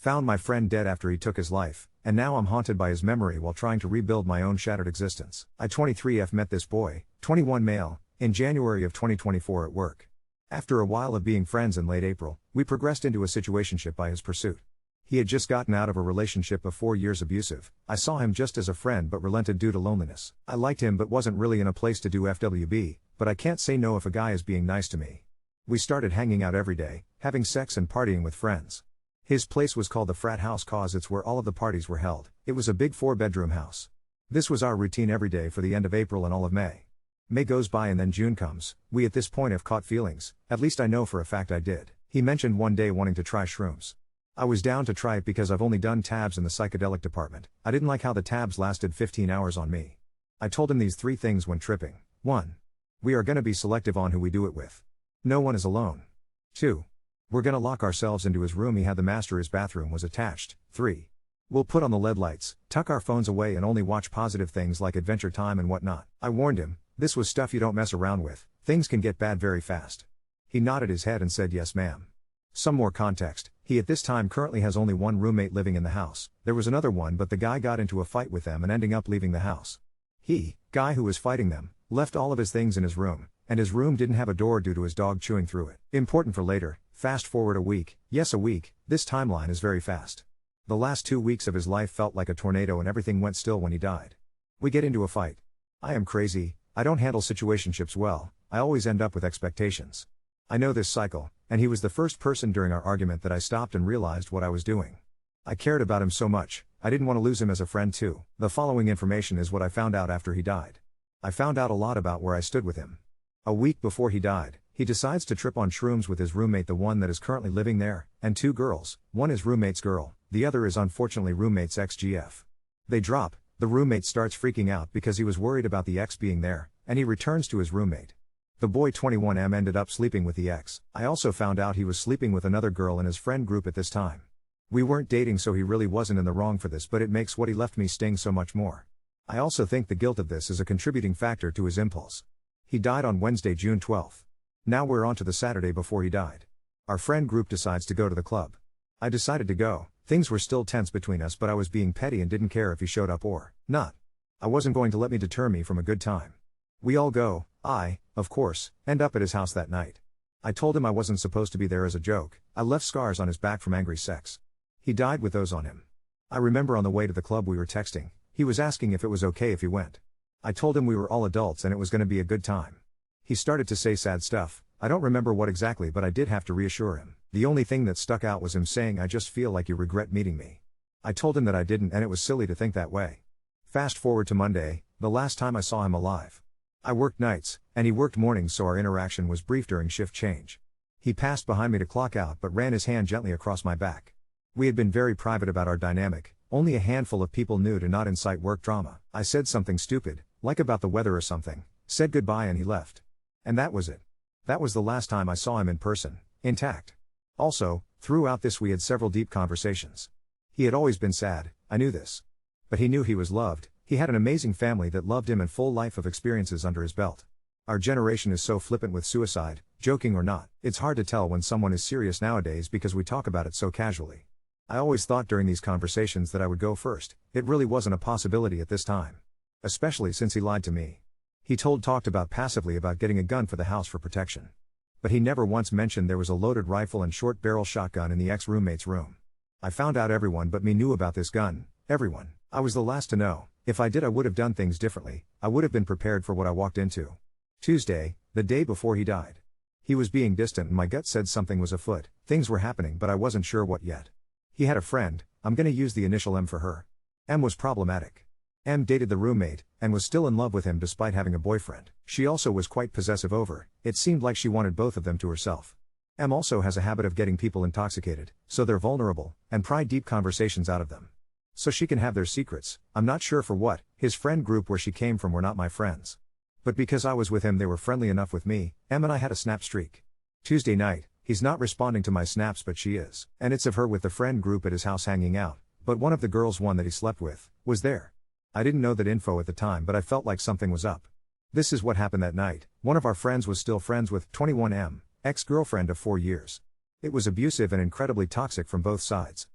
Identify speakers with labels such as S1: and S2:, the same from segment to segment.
S1: Found my friend dead after he took his life, and now I'm haunted by his memory while trying to rebuild my own shattered existence. I 23F met this boy, 21 male, in January of 2024 at work. After a while of being friends in late April, we progressed into a situationship by his pursuit. He had just gotten out of a relationship of 4 years abusive. I saw him just as a friend but relented due to loneliness. I liked him but wasn't really in a place to do FWB, but I can't say no if a guy is being nice to me. We started hanging out every day, having sex and partying with friends. His place was called the frat house cause it's where all of the parties were held. It was a big 4-bedroom house. This was our routine every day for the end of April and all of May. May goes by and then June comes. We at this point have caught feelings, at least I know for a fact I did. He mentioned one day wanting to try shrooms. I was down to try it because I've only done tabs in the psychedelic department. I didn't like how the tabs lasted 15 hours on me. I told him these 3 things when tripping. 1. We are gonna be selective on who we do it with. No one is alone. 2. We're gonna lock ourselves into his room. He had the master, his bathroom was attached. 3. We'll put on the LED lights, tuck our phones away and only watch positive things like Adventure Time and whatnot. I warned him, this was stuff you don't mess around with, things can get bad very fast. He nodded his head and said yes ma'am. Some more context, he at this time currently has only one roommate living in the house. There was another one but the guy got into a fight with them and ending up leaving the house. Guy who was fighting them, left all of his things in his room, and his room didn't have a door due to his dog chewing through it. Important for later, fast forward a week, yes a week, this timeline is very fast. The last 2 weeks of his life felt like a tornado and everything went still when he died. We get into a fight. I am crazy, I don't handle situationships well, I always end up with expectations. I know this cycle, and he was the first person during our argument that I stopped and realized what I was doing. I cared about him so much, I didn't want to lose him as a friend too. The following information is what I found out after he died. I found out a lot about where I stood with him. A week before he died, he decides to trip on shrooms with his roommate, the one that is currently living there, and 2 girls, one is roommate's girl, the other is unfortunately roommate's ex-GF. They drop, the roommate starts freaking out because he was worried about the ex being there, and he returns to his roommate. The boy 21M ended up sleeping with the ex. I also found out he was sleeping with another girl in his friend group at this time. We weren't dating so he really wasn't in the wrong for this, but it makes what he left me sting so much more. I also think the guilt of this is a contributing factor to his impulse. He died on Wednesday, June 12th. Now we're on to the Saturday before he died. Our friend group decides to go to the club. I decided to go. Things were still tense between us, but I was being petty and didn't care if he showed up or not. I wasn't going to let me deter me from a good time. We all go. I, of course, end up at his house that night. I told him I wasn't supposed to be there as a joke. I left scars on his back from angry sex. He died with those on him. I remember on the way to the club we were texting. He was asking if it was okay if he went. I told him we were all adults and it was going to be a good time. He started to say sad stuff. I don't remember what exactly, but I did have to reassure him. The only thing that stuck out was him saying, I just feel like you regret meeting me. I told him that I didn't and it was silly to think that way. Fast forward to Monday, the last time I saw him alive. I worked nights, and he worked mornings, so our interaction was brief during shift change. He passed behind me to clock out but ran his hand gently across my back. We had been very private about our dynamic, only a handful of people knew to not incite work drama. I said something stupid, like about the weather or something, said goodbye and he left. And that was it. That was the last time I saw him in person, intact. Also, throughout this we had several deep conversations. He had always been sad, I knew this. But he knew he was loved. He had an amazing family that loved him and full life of experiences under his belt. Our generation is so flippant with suicide, joking or not. It's hard to tell when someone is serious nowadays because we talk about it so casually. I always thought during these conversations that I would go first. It really wasn't a possibility at this time. Especially since he lied to me. He talked about passively about getting a gun for the house for protection. But he never once mentioned there was a loaded rifle and short barrel shotgun in the ex-roommate's room. I found out everyone but me knew about this gun, everyone. I was the last to know. If I did, I would have done things differently. I would have been prepared for what I walked into. Tuesday, the day before he died. He was being distant and my gut said something was afoot. Things were happening but I wasn't sure what yet. He had a friend, I'm gonna use the initial M for her. M was problematic. M dated the roommate, and was still in love with him despite having a boyfriend. She also was quite possessive over, it seemed like she wanted both of them to herself. M also has a habit of getting people intoxicated, so they're vulnerable, and pry deep conversations out of them. So she can have their secrets, I'm not sure for what. His friend group where she came from were not my friends. But because I was with him they were friendly enough with me. M and I had a snap streak. Tuesday night, he's not responding to my snaps but she is. And it's of her with the friend group at his house hanging out, but one of the girls, one that he slept with, was there. I didn't know that info at the time but I felt like something was up. This is what happened that night. One of our friends was still friends with 21M, ex-girlfriend of 4 years. It was abusive and incredibly toxic from both sides.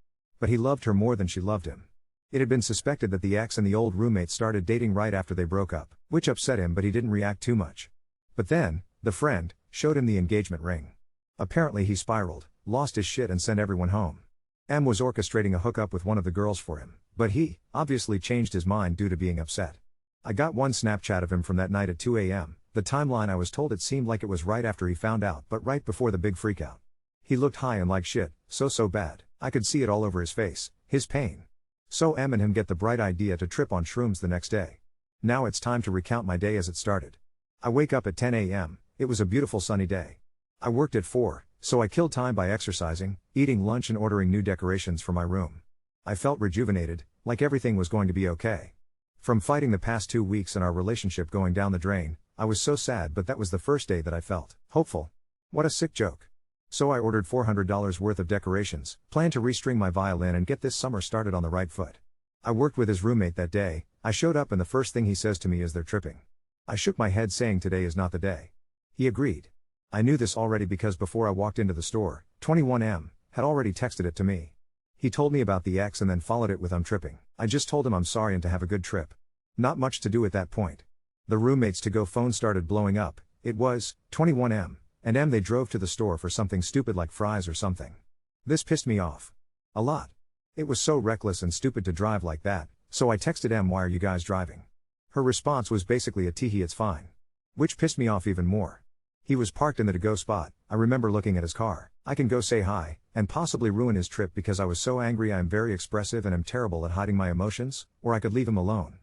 S1: but he loved her more than she loved him. It had been suspected that the ex and the old roommate started dating right after they broke up, which upset him, but he didn't react too much. But then, the friend showed him the engagement ring. Apparently he spiraled, lost his shit and sent everyone home. M was orchestrating a hookup with one of the girls for him, but he obviously changed his mind due to being upset. I got one Snapchat of him from that night at 2 a.m. The timeline I was told it seemed like it was right after he found out, but right before the big freakout. He looked high and like shit, so bad, I could see it all over his face, his pain. So M and him get the bright idea to trip on shrooms the next day. Now it's time to recount my day as it started. I wake up at 10 a.m., it was a beautiful sunny day. I worked at 4, so I killed time by exercising, eating lunch and ordering new decorations for my room. I felt rejuvenated, like everything was going to be okay. From fighting the past 2 weeks and our relationship going down the drain, I was so sad, but that was the first day that I felt hopeful. What a sick joke. So I ordered $400 worth of decorations, planned to restring my violin and get this summer started on the right foot. I worked with his roommate that day. I showed up and the first thing he says to me is they're tripping. I shook my head saying today is not the day. He agreed. I knew this already because before I walked into the store, 21M had already texted it to me. He told me about the ex and then followed it with I'm tripping. I just told him I'm sorry and to have a good trip. Not much to do at that point. The roommate's to-go phone started blowing up. It was 21M, and M they drove to the store for something stupid like fries or something. This pissed me off. A lot. It was so reckless and stupid to drive like that, so I texted M, why are you guys driving? Her response was basically a teehee, it's fine. Which pissed me off even more. He was parked in the to-go spot. I remember looking at his car. I can go say hi, and possibly ruin his trip because I was so angry. I am very expressive and am terrible at hiding my emotions, or I could leave him alone.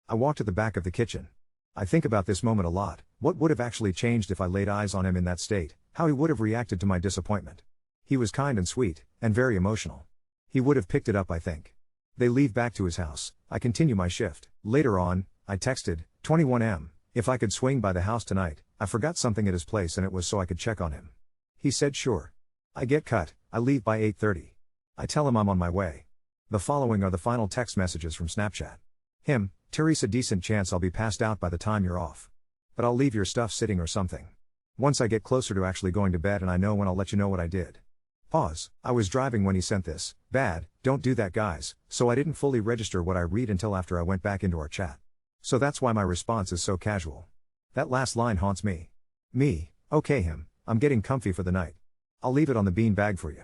S1: I walked to the back of the kitchen. I think about this moment a lot. What would have actually changed if I laid eyes on him in that state, how he would have reacted to my disappointment. He was kind and sweet, and very emotional. He would have picked it up, I think. They leave back to his house. I continue my shift. Later on, I texted 21M if I could swing by the house tonight. I forgot something at his place and it was so I could check on him. He said sure. I get cut. I leave by 8:30. I tell him I'm on my way. The following are the final text messages from Snapchat. Him, Teresa, decent chance I'll be passed out by the time you're off. But I'll leave your stuff sitting or something. Once I get closer to actually going to bed and I know when, I'll let you know what I did. Pause. I was driving when he sent this. Bad, don't do that guys, so I didn't fully register what I read until after I went back into our chat. So that's why my response is so casual. That last line haunts me. Me, okay him, I'm getting comfy for the night. I'll leave it on the bean bag for you.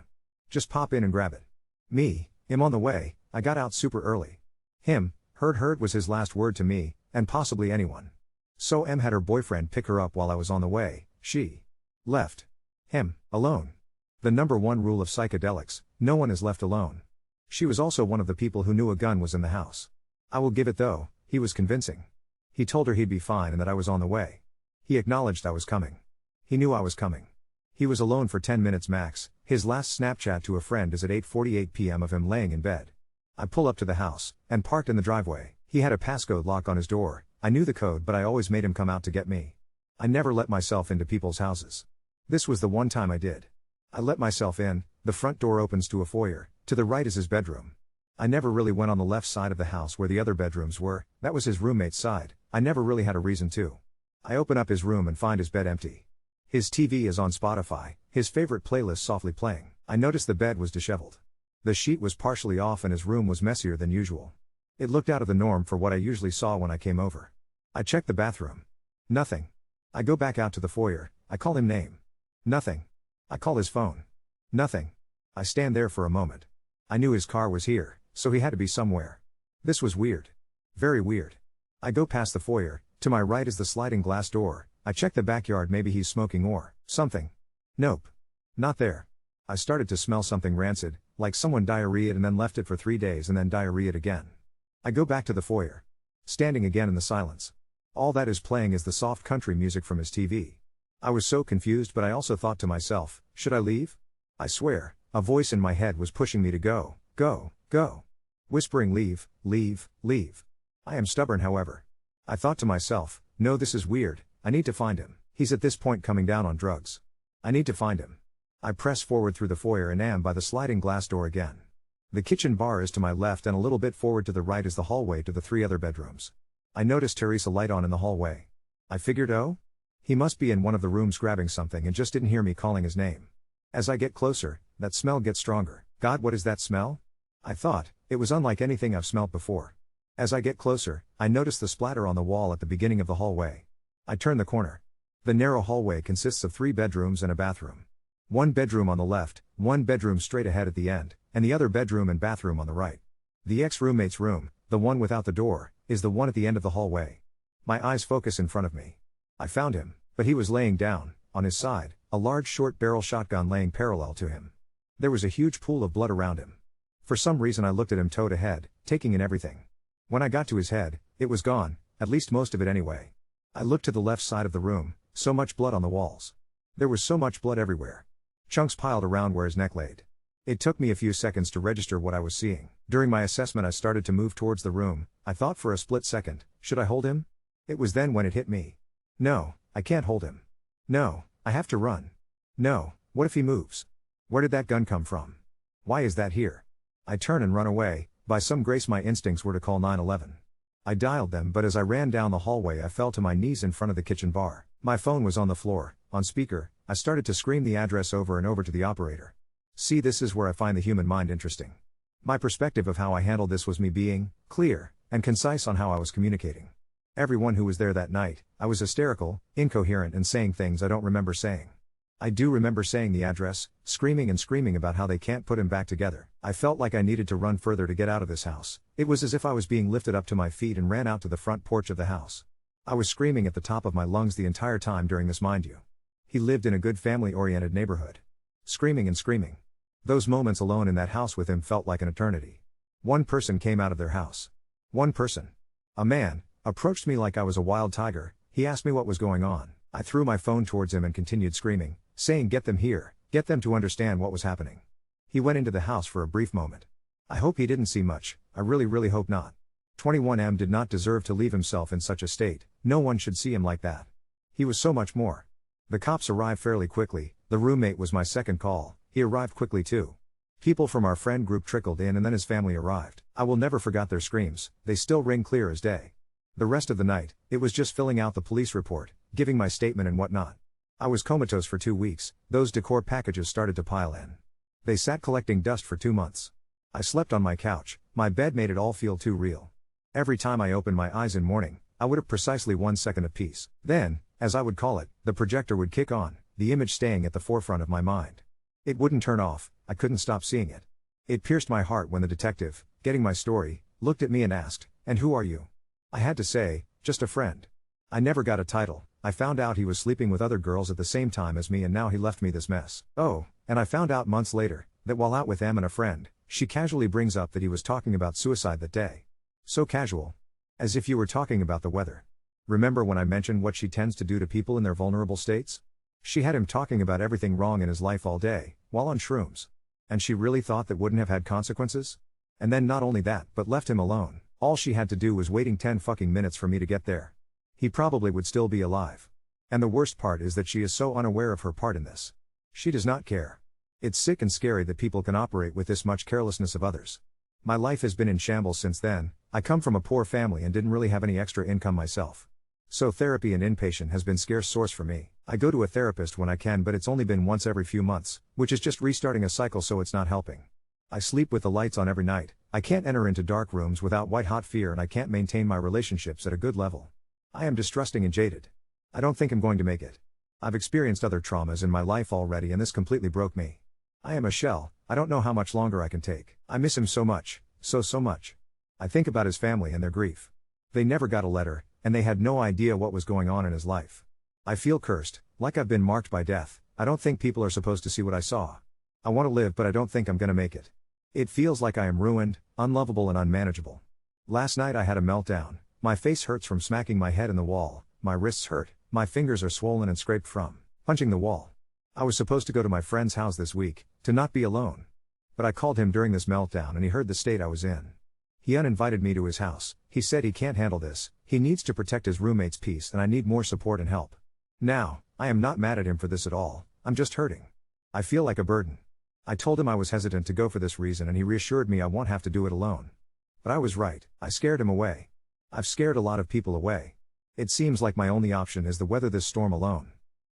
S1: Just pop in and grab it. Me, him on the way, I got out super early. Him, heard was his last word to me, and possibly anyone. So M had her boyfriend pick her up while I was on the way, she left him alone. The number one rule of psychedelics, no one is left alone. She was also one of the people who knew a gun was in the house. I will give it though, he was convincing. He told her he'd be fine and that I was on the way. He acknowledged I was coming. He knew I was coming. He was alone for 10 minutes max. His last Snapchat to a friend is at 8:48 p.m. of him laying in bed. I pull up to the house, and parked in the driveway. He had a passcode lock on his door. I knew the code, but I always made him come out to get me. I never let myself into people's houses. This was the one time I did. I let myself in. The front door opens to a foyer. To the right is his bedroom. I never really went on the left side of the house where the other bedrooms were. That was his roommate's side. I never really had a reason to. I open up his room and find his bed empty. His TV is on Spotify, his favorite playlist softly playing. I noticed the bed was disheveled. The sheet was partially off and his room was messier than usual. It looked out of the norm for what I usually saw when I came over. I checked the bathroom. Nothing. I go back out to the foyer. I call him name. Nothing. I call his phone. Nothing. I stand there for a moment. I knew his car was here, so he had to be somewhere. This was weird. Very weird. I go past the foyer. To my right is the sliding glass door. I check the backyard, maybe he's smoking or something. Nope. Not there. I started to smell something rancid, like someone diarrheaed and then left it for 3 days and then diarrheaed again. I go back to the foyer. Standing again in the silence. All that is playing is the soft country music from his TV. I was so confused, but I also thought to myself, should I leave? I swear, a voice in my head was pushing me to go, whispering leave, leave, leave. I am stubborn, however. I thought to myself, no, this is weird. I need to find him. He's at this point coming down on drugs. I need to find him. I press forward through the foyer and am by the sliding glass door again. The kitchen bar is to my left and a little bit forward to the right is the hallway to the 3 other bedrooms. I noticed Teresa light on in the hallway. I figured, oh? He must be in one of the rooms grabbing something and just didn't hear me calling his name. As I get closer, that smell gets stronger. God, what is that smell? I thought, it was unlike anything I've smelt before. As I get closer, I notice the splatter on the wall at the beginning of the hallway. I turn the corner. The narrow hallway consists of 3 bedrooms and a bathroom. One bedroom on the left, one bedroom straight ahead at the end, and the other bedroom and bathroom on the right. The ex-roommate's room, the one without the door, is the one at the end of the hallway. My eyes focus in front of me. I found him, but he was laying down, on his side, a large short-barrel shotgun laying parallel to him. There was a huge pool of blood around him. For some reason I looked at him toe to head, taking in everything. When I got to his head, it was gone, at least most of it anyway. I looked to the left side of the room, so much blood on the walls. There was so much blood everywhere. Chunks piled around where his neck laid. It took me a few seconds to register what I was seeing. During my assessment I started to move towards the room. I thought for a split second, should I hold him? It was then when it hit me. No, I can't hold him. No, I have to run. No, what if he moves? Where did that gun come from? Why is that here? I turn and run away. By some grace my instincts were to call 911. I dialed them, but as I ran down the hallway I fell to my knees in front of the kitchen bar. My phone was on the floor, on speaker. I started to scream the address over and over to the operator. See, this is where I find the human mind interesting. My perspective of how I handled this was me being clear and concise on how I was communicating. Everyone who was there that night, I was hysterical, incoherent and saying things I don't remember saying. I do remember saying the address, screaming and screaming about how they can't put him back together. I felt like I needed to run further to get out of this house. It was as if I was being lifted up to my feet and ran out to the front porch of the house. I was screaming at the top of my lungs the entire time during this, mind you. He lived in a good family-oriented neighborhood. Screaming and screaming. Those moments alone in that house with him felt like an eternity. One person came out of their house. One person. A man, approached me like I was a wild tiger. He asked me what was going on. I threw my phone towards him and continued screaming, saying, "Get them here, get them to understand what was happening." He went into the house for a brief moment. I hope he didn't see much. I really hope not. 21M did not deserve to leave himself in such a state. No one should see him like that. He was so much more. The cops arrived fairly quickly. The roommate was my second call. He arrived quickly too. People from our friend group trickled in and then his family arrived. I will never forget their screams. They still ring clear as day. The rest of the night, it was just filling out the police report, giving my statement and whatnot. I was comatose for 2 weeks. Those decor packages started to pile in. They sat collecting dust for 2 months. I slept on my couch. My bed made it all feel too real. Every time I opened my eyes in morning, I would have precisely 1 second of peace. Then, as I would call it, the projector would kick on, the image staying at the forefront of my mind. It wouldn't turn off. I couldn't stop seeing it. It pierced my heart when the detective, getting my story, looked at me and asked, "And who are you?" I had to say, "Just a friend." I never got a title. I found out he was sleeping with other girls at the same time as me and now he left me this mess. Oh, and I found out months later, that while out with Em and a friend, she casually brings up that he was talking about suicide that day. So casual. As if you were talking about the weather. Remember when I mentioned what she tends to do to people in their vulnerable states? She had him talking about everything wrong in his life all day, while on shrooms. And she really thought that wouldn't have had consequences? And then not only that, but left him alone. All she had to do was waiting 10 fucking minutes for me to get there. He probably would still be alive. And the worst part is that she is so unaware of her part in this. She does not care. It's sick and scary that people can operate with this much carelessness of others. My life has been in shambles since then. I come from a poor family and didn't really have any extra income myself. So therapy and inpatient has been scarce source for me. I go to a therapist when I can, but it's only been once every few months, which is just restarting a cycle, so it's not helping. I sleep with the lights on every night. I can't enter into dark rooms without white-hot fear, and I can't maintain my relationships at a good level. I am distrusting and jaded. I don't think I'm going to make it. I've experienced other traumas in my life already and this completely broke me. I am a shell. I don't know how much longer I can take. I miss him so much. So much. I think about his family and their grief. They never got a letter, and they had no idea what was going on in his life. I feel cursed, like I've been marked by death. I don't think people are supposed to see what I saw. I want to live, but I don't think I'm gonna make it. It feels like I am ruined, unlovable and unmanageable. Last night I had a meltdown. My face hurts from smacking my head in the wall, my wrists hurt, my fingers are swollen and scraped from punching the wall. I was supposed to go to my friend's house this week, to not be alone. But I called him during this meltdown and he heard the state I was in. He uninvited me to his house. He said he can't handle this, he needs to protect his roommate's peace and I need more support and help. Now, I am not mad at him for this at all, I'm just hurting. I feel like a burden. I told him I was hesitant to go for this reason and he reassured me I won't have to do it alone. But I was right, I scared him away. I've scared a lot of people away. It seems like my only option is to weather this storm alone.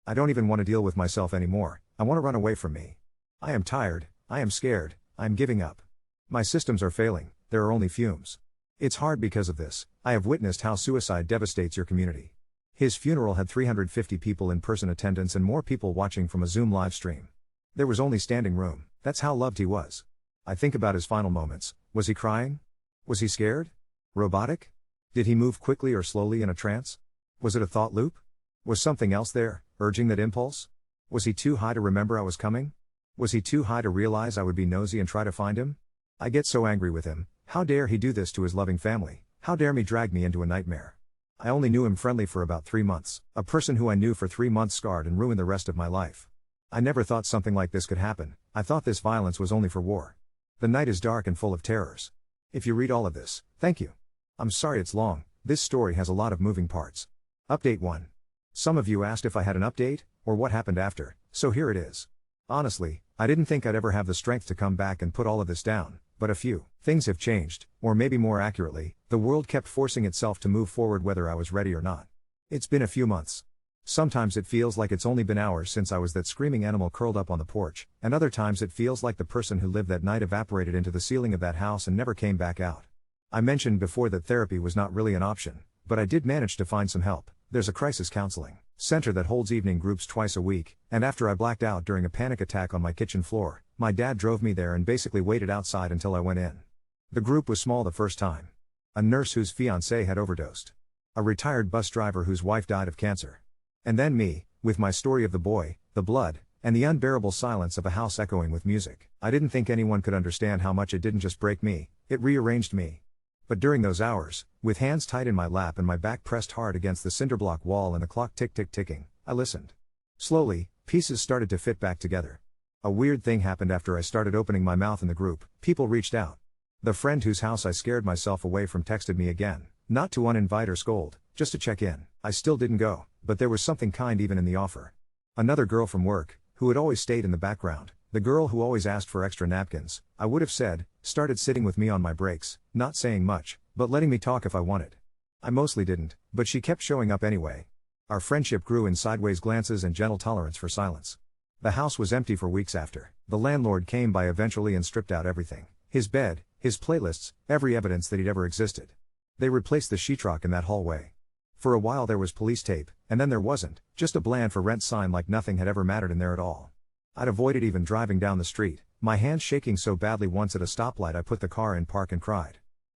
S1: I don't even want to deal with myself anymore, I want to run away from me. I am tired, I am scared, I am giving up. My systems are failing, there are only fumes. It's hard because of this, I have witnessed how suicide devastates your community. His funeral had 350 people in person attendance and more people watching from a Zoom live stream. There was only standing room, that's how loved he was. I think about his final moments. Was he crying? Was he scared? Robotic? Did he move quickly or slowly in a trance? Was it a thought loop? Was something else there, urging that impulse? Was he too high to remember I was coming? Was he too high to realize I would be nosy and try to find him? I get so angry with him. How dare he do this to his loving family? How dare me drag me into a nightmare? I only knew him friendly for about 3 months. A person who I knew for 3 months scarred and ruined the rest of my life. I never thought something like this could happen. I thought this violence was only for war. The night is dark and full of terrors. If you read all of this, thank you. I'm sorry it's long, this story has a lot of moving parts. Update 1. Some of you asked if I had an update, or what happened after, so here it is. Honestly, I didn't think I'd ever have the strength to come back and put all of this down, but a few things have changed, or maybe more accurately, the world kept forcing itself to move forward whether I was ready or not. It's been a few months. Sometimes it feels like it's only been hours since I was that screaming animal curled up on the porch, and other times it feels like the person who lived that night evaporated into the ceiling of that house and never came back out. I mentioned before that therapy was not really an option, but I did manage to find some help. There's a crisis counseling center that holds evening groups twice a week, and after I blacked out during a panic attack on my kitchen floor, my dad drove me there and basically waited outside until I went in. The group was small the first time. A nurse whose fiancé had overdosed. A retired bus driver whose wife died of cancer. And then me, with my story of the boy, the blood, and the unbearable silence of a house echoing with music. I didn't think anyone could understand how much it didn't just break me, it rearranged me. But during those hours, with hands tight in my lap and my back pressed hard against the cinderblock wall and the clock tick-tick-ticking, I listened. Slowly, pieces started to fit back together. A weird thing happened after I started opening my mouth in the group. People reached out. The friend whose house I scared myself away from texted me again, not to uninvite or scold, just to check in. I still didn't go, but there was something kind even in the offer. Another girl from work, who had always stayed in the background, the girl who always asked for extra napkins, I would have said, started sitting with me on my breaks, not saying much, but letting me talk if I wanted. I mostly didn't, but she kept showing up anyway. Our friendship grew in sideways glances and gentle tolerance for silence. The house was empty for weeks after. The landlord came by eventually and stripped out everything. His bed, his playlists, every evidence that he'd ever existed. They replaced the sheetrock in that hallway. For a while there was police tape, and then there wasn't, just a bland for rent sign like nothing had ever mattered in there at all. I'd avoided even driving down the street, my hands shaking so badly once at a stoplight I put the car in park and cried.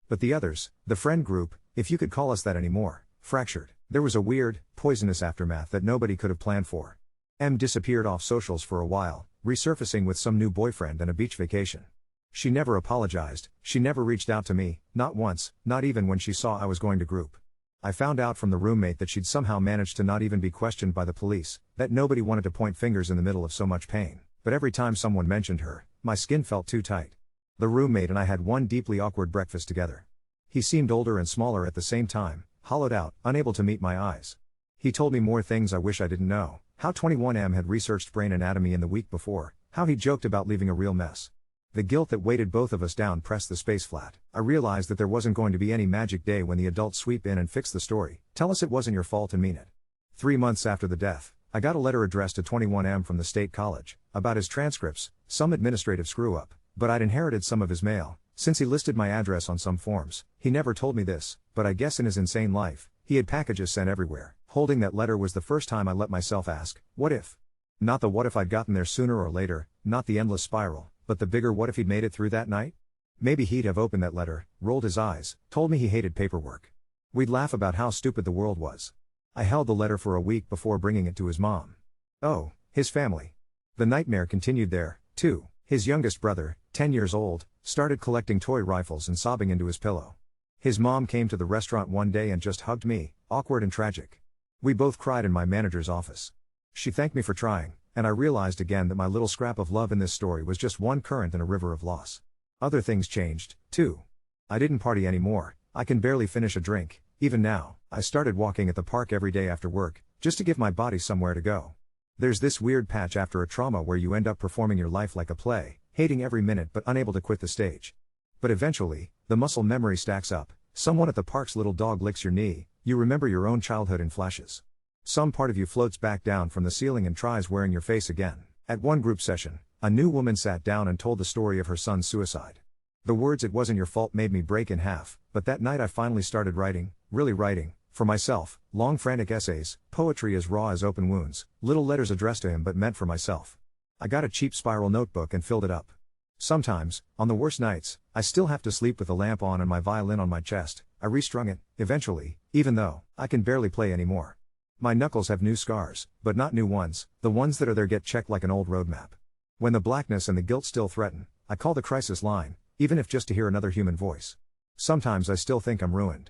S1: But the others, the friend group, if you could call us that anymore, fractured. There was a weird, poisonous aftermath that nobody could have planned for. M disappeared off socials for a while, resurfacing with some new boyfriend and a beach vacation. She never apologized, she never reached out to me, not once, not even when she saw I was going to group. I found out from the roommate that she'd somehow managed to not even be questioned by the police, that nobody wanted to point fingers in the middle of so much pain, but every time someone mentioned her, my skin felt too tight. The roommate and I had one deeply awkward breakfast together. He seemed older and smaller at the same time, hollowed out, unable to meet my eyes. He told me more things I wish I didn't know, how 21M had researched brain anatomy in the week before, how he joked about leaving a real mess. The guilt that weighted both of us down pressed the space flat. I realized that there wasn't going to be any magic day when the adults sweep in and fix the story, tell us it wasn't your fault and mean it. 3 months after the death, I got a letter addressed to 21M from the state college, about his transcripts, some administrative screw-up, but I'd inherited some of his mail, since he listed my address on some forms. He never told me this, but I guess in his insane life, he had packages sent everywhere. Holding that letter was the first time I let myself ask, what if? Not the what if I'd gotten there sooner or later, not the endless spiral, but the bigger what if he'd made it through that night? Maybe he'd have opened that letter, rolled his eyes, told me he hated paperwork. We'd laugh about how stupid the world was. I held the letter for a week before bringing it to his mom. Oh, his family. The nightmare continued there, too. His youngest brother, 10 years old, started collecting toy rifles and sobbing into his pillow. His mom came to the restaurant one day and just hugged me, awkward and tragic. We both cried in my manager's office. She thanked me for trying, and I realized again that my little scrap of love in this story was just one current in a river of loss. Other things changed, too. I didn't party anymore, I can barely finish a drink, even now. I started walking at the park every day after work, just to give my body somewhere to go. There's this weird patch after a trauma where you end up performing your life like a play, hating every minute but unable to quit the stage. But eventually, the muscle memory stacks up, someone at the park's little dog licks your knee, you remember your own childhood in flashes. Some part of you floats back down from the ceiling and tries wearing your face again. At one group session, a new woman sat down and told the story of her son's suicide. The words "it wasn't your fault" made me break in half, but that night I finally started writing, really writing, for myself, long frantic essays, poetry as raw as open wounds, little letters addressed to him but meant for myself. I got a cheap spiral notebook and filled it up. Sometimes, on the worst nights, I still have to sleep with the lamp on and my violin on my chest. I restrung it, eventually, even though I can barely play anymore. My knuckles have new scars, but not new ones, the ones that are there get checked like an old road map. When the blackness and the guilt still threaten, I call the crisis line, even if just to hear another human voice. Sometimes I still think I'm ruined.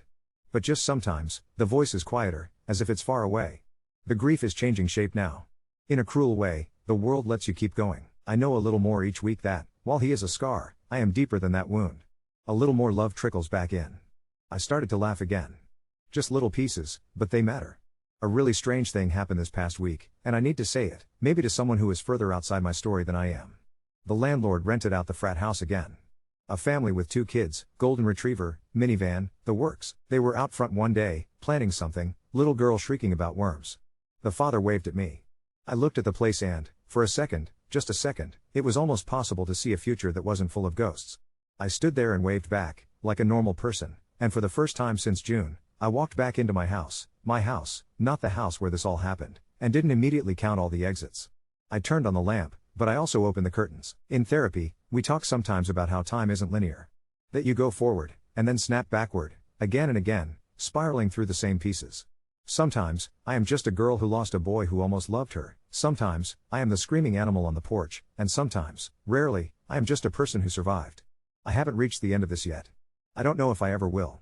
S1: But just sometimes, the voice is quieter, as if it's far away. The grief is changing shape now. In a cruel way, the world lets you keep going. I know a little more each week that, while he is a scar, I am deeper than that wound. A little more love trickles back in. I started to laugh again. Just little pieces, but they matter. A really strange thing happened this past week, and I need to say it, maybe to someone who is further outside my story than I am. The landlord rented out the frat house again. A family with 2 kids, golden retriever, minivan, the works. They were out front one day, planting something, little girl shrieking about worms. The father waved at me. I looked at the place and, for a second, just a second, it was almost possible to see a future that wasn't full of ghosts. I stood there and waved back, like a normal person, and for the first time since June, I walked back into my house, not the house where this all happened, and didn't immediately count all the exits. I turned on the lamp, but I also opened the curtains. In therapy, we talk sometimes about how time isn't linear. That you go forward, and then snap backward, again and again, spiraling through the same pieces. Sometimes, I am just a girl who lost a boy who almost loved her, sometimes, I am the screaming animal on the porch, and sometimes, rarely, I am just a person who survived. I haven't reached the end of this yet. I don't know if I ever will.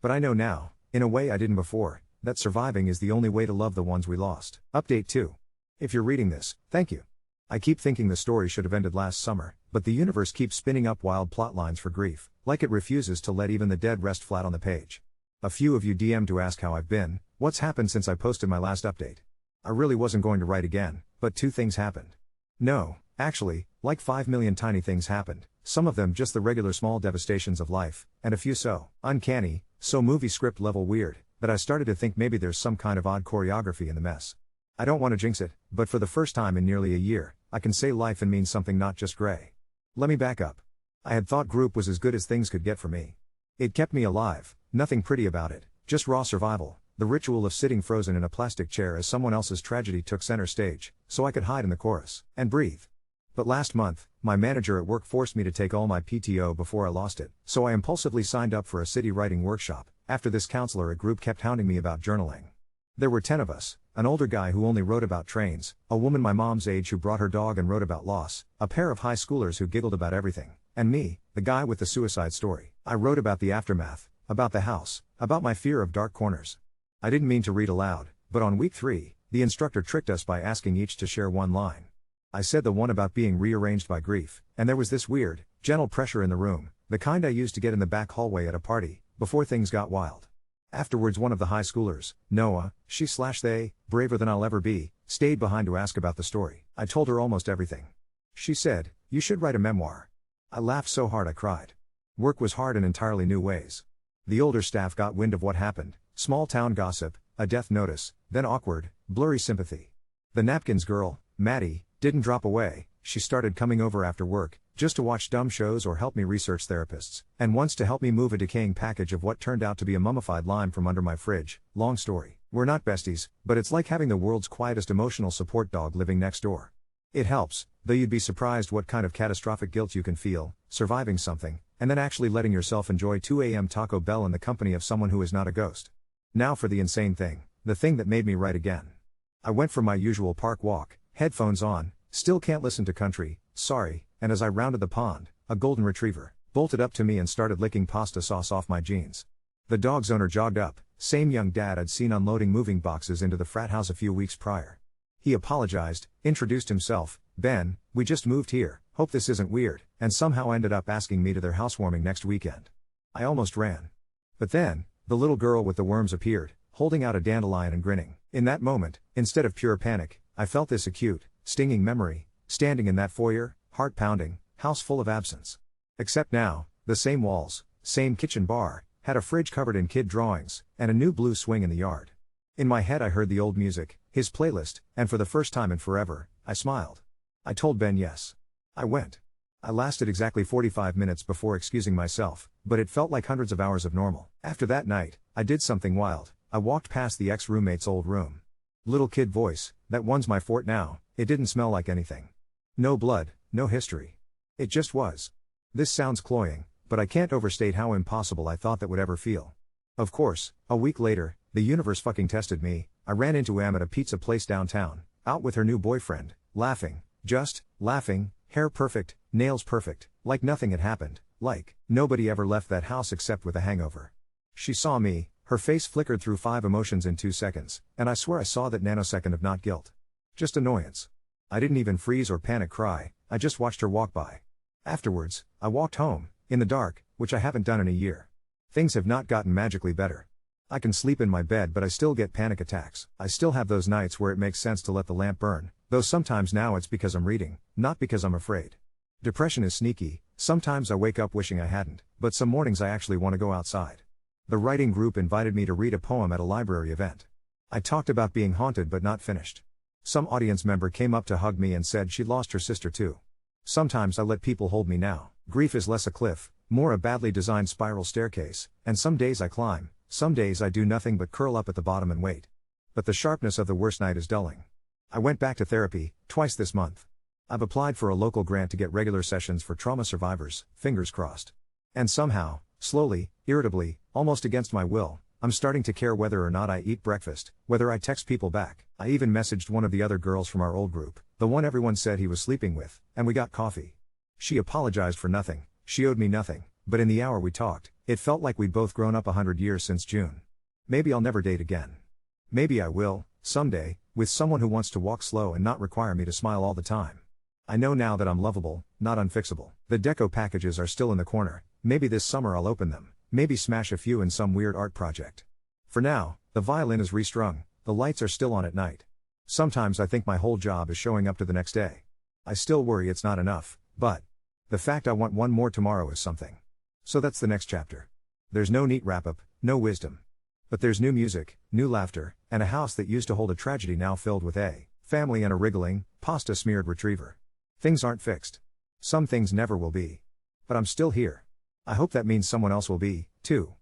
S1: But I know now, in a way I didn't before, that surviving is the only way to love the ones we lost. Update 2. If you're reading this, thank you. I keep thinking the story should have ended last summer, but the universe keeps spinning up wild plot lines for grief, like it refuses to let even the dead rest flat on the page. A few of you DM'd to ask how I've been, what's happened since I posted my last update. I really wasn't going to write again, but 2 things happened. No, actually, like 5 million tiny things happened, some of them just the regular small devastations of life, and a few so uncanny, so movie script level weird, that I started to think maybe there's some kind of odd choreography in the mess. I don't want to jinx it, but for the first time in nearly a year, I can say life and mean something not just gray. Let me back up. I had thought group was as good as things could get for me. It kept me alive, nothing pretty about it, just raw survival, the ritual of sitting frozen in a plastic chair as someone else's tragedy took center stage, so I could hide in the chorus, and breathe. But last month, my manager at work forced me to take all my PTO before I lost it, so I impulsively signed up for a city writing workshop, after this counselor at group kept hounding me about journaling. There were 10 of us, an older guy who only wrote about trains, a woman my mom's age who brought her dog and wrote about loss, a pair of high schoolers who giggled about everything, and me, the guy with the suicide story. I wrote about the aftermath, about the house, about my fear of dark corners. I didn't mean to read aloud, but on week 3, the instructor tricked us by asking each to share one line. I said the one about being rearranged by grief, and there was this weird, gentle pressure in the room, the kind I used to get in the back hallway at a party, before things got wild. Afterwards one of the high schoolers, Noah, they, braver than I'll ever be, stayed behind to ask about the story. I told her almost everything. She said, "You should write a memoir." I laughed so hard I cried. Work was hard in entirely new ways. The older staff got wind of what happened, small town gossip, a death notice, then awkward, blurry sympathy. The napkins girl, Maddie, didn't drop away. She started coming over after work, just to watch dumb shows or help me research therapists, and once to help me move a decaying package of what turned out to be a mummified lime from under my fridge. Long story. We're not besties, but it's like having the world's quietest emotional support dog living next door. It helps, though you'd be surprised what kind of catastrophic guilt you can feel, surviving something, and then actually letting yourself enjoy 2 a.m. Taco Bell in the company of someone who is not a ghost. Now for the insane thing, the thing that made me write again. I went for my usual park walk, headphones on, still can't listen to country, sorry, and as I rounded the pond, a golden retriever bolted up to me and started licking pasta sauce off my jeans. The dog's owner jogged up, same young dad I'd seen unloading moving boxes into the frat house a few weeks prior. He apologized, introduced himself, "Ben, we just moved here, hope this isn't weird," and somehow ended up asking me to their housewarming next weekend. I almost ran. But then, the little girl with the worms appeared, holding out a dandelion and grinning. In that moment, instead of pure panic, I felt this acute, stinging memory, standing in that foyer, heart pounding, house full of absence. Except now, the same walls, same kitchen bar, had a fridge covered in kid drawings, and a new blue swing in the yard. In my head I heard the old music, his playlist, and for the first time in forever, I smiled. I told Ben yes. I went. I lasted exactly 45 minutes before excusing myself, but it felt like hundreds of hours of normal. After that night, I did something wild. I walked past the ex-roommate's old room. Little kid voice, that one's my fort now. It didn't smell like anything. No blood, no history. It just was. This sounds cloying, but I can't overstate how impossible I thought that would ever feel. Of course, a week later, the universe fucking tested me. I ran into Em at a pizza place downtown, out with her new boyfriend, laughing, just laughing, hair perfect, nails perfect, like nothing had happened, like nobody ever left that house except with a hangover. She saw me, her face flickered through 5 emotions in 2 seconds, and I swear I saw that nanosecond of not guilt. Just annoyance. I didn't even freeze or panic cry, I just watched her walk by. Afterwards, I walked home, in the dark, which I haven't done in a year. Things have not gotten magically better. I can sleep in my bed but I still get panic attacks. I still have those nights where it makes sense to let the lamp burn, though sometimes now it's because I'm reading, not because I'm afraid. Depression is sneaky, sometimes I wake up wishing I hadn't, but some mornings I actually want to go outside. The writing group invited me to read a poem at a library event. I talked about being haunted but not finished. Some audience member came up to hug me and said she'd lost her sister too. Sometimes I let people hold me now. Grief is less a cliff, more a badly designed spiral staircase, and some days I climb, some days I do nothing but curl up at the bottom and wait. But the sharpness of the worst night is dulling. I went back to therapy, twice this month. I've applied for a local grant to get regular sessions for trauma survivors, fingers crossed. And somehow, slowly, irritably, almost against my will, I'm starting to care whether or not I eat breakfast, whether I text people back. I even messaged one of the other girls from our old group, the one everyone said he was sleeping with, and we got coffee. She apologized for nothing, she owed me nothing, but in the hour we talked, it felt like we'd both grown up 100 years since June. Maybe I'll never date again. Maybe I will, someday, with someone who wants to walk slow and not require me to smile all the time. I know now that I'm lovable, not unfixable. The deco packages are still in the corner, maybe this summer I'll open them, maybe smash a few in some weird art project. For now, the violin is restrung, the lights are still on at night. Sometimes I think my whole job is showing up to the next day. I still worry it's not enough, but the fact I want one more tomorrow is something. So that's the next chapter. There's no neat wrap-up, no wisdom. But there's new music, new laughter, and a house that used to hold a tragedy now filled with a family and a wriggling, pasta-smeared retriever. Things aren't fixed. Some things never will be. But I'm still here. I hope that means someone else will be, too.